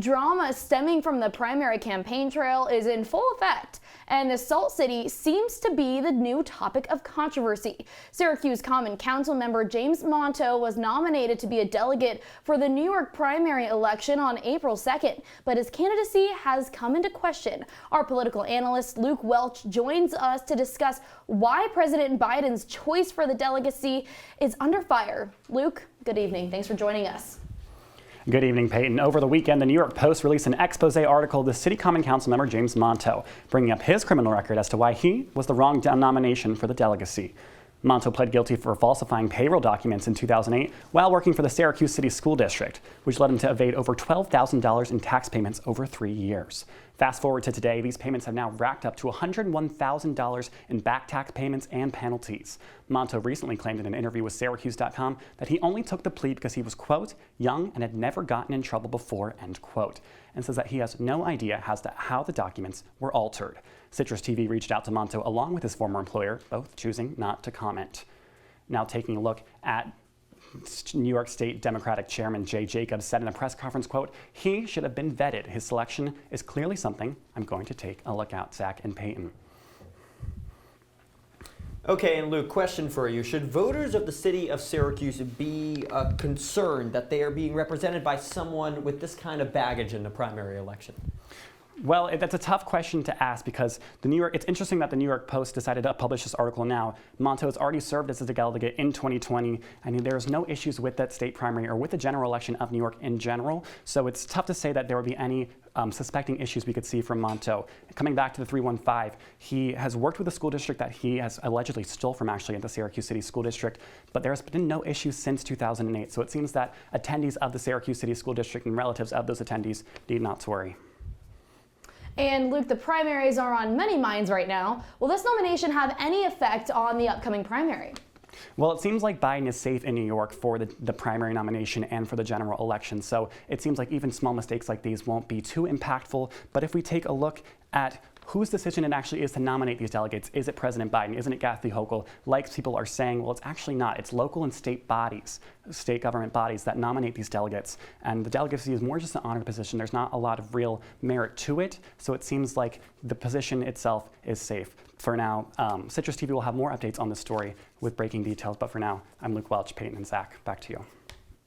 Drama stemming from the primary campaign trail is in full effect, and the Salt City seems to be the new topic of controversy. Syracuse Common Council member James Monto was nominated to be a delegate for the New York primary election on April 2nd, but his candidacy has come into question. Our political analyst Luke Welch joins us to discuss why President Biden's choice for the delegacy is under fire. Luke, good evening. Thanks for joining us. Good evening, Peyton. Over the weekend, the New York Post released an expose article of the City Common Council member James Monto, bringing up his criminal record as to why he was the wrong nomination for the delegacy. Monto pled guilty for falsifying payroll documents in 2008 while working for the Syracuse City School District, which led him to evade over $12,000 in tax payments over 3 years. Fast forward to today, these payments have now racked up to $101,000 in back tax payments and penalties. Monto recently claimed in an interview with Syracuse.com that he only took the plea because he was, quote, young and had never gotten in trouble before, end quote, and says that he has no idea as to how the documents were altered. CitrusTV reached out to Monto along with his former employer, both choosing not to comment. Now taking a look at New York State Democratic Chairman Jay Jacobs said in a press conference, quote, he should have been vetted. His selection is clearly something I'm going to take a look at. Zach and Peyton. Okay, and Luke, question for you. Should voters of the city of Syracuse be concerned that they are being represented by someone with this kind of baggage in the primary election? Well, that's a tough question to ask because it's interesting that the New York Post decided to publish this article now. Monto has already served as a delegate in 2020. I mean, there's no issues with that state primary or with the general election of New York in general. So it's tough to say that there would be any suspecting issues we could see from Monto. Coming back to the 315, he has worked with a school district that he has allegedly stole from actually at the Syracuse City School District, but there's been no issues since 2008. So it seems that attendees of the Syracuse City School District and relatives of those attendees need not to worry. And Luke, the primaries are on many minds right now. Will this nomination have any effect on the upcoming primary? Well, it seems like Biden is safe in New York for the primary nomination and for the general election. So it seems like even small mistakes like these won't be too impactful. But if we take a look at whose decision it actually is to nominate these delegates, is it President Biden? Isn't it Kathy Hochul? Like people are saying, well, it's actually not. It's local and state bodies, state government bodies that nominate these delegates. And the delegacy is more just an honor position. There's not a lot of real merit to it. So it seems like the position itself is safe. For now, Citrus TV will have more updates on this story with breaking details. But for now, I'm Luke Welch, Peyton, and Zach. Back to you.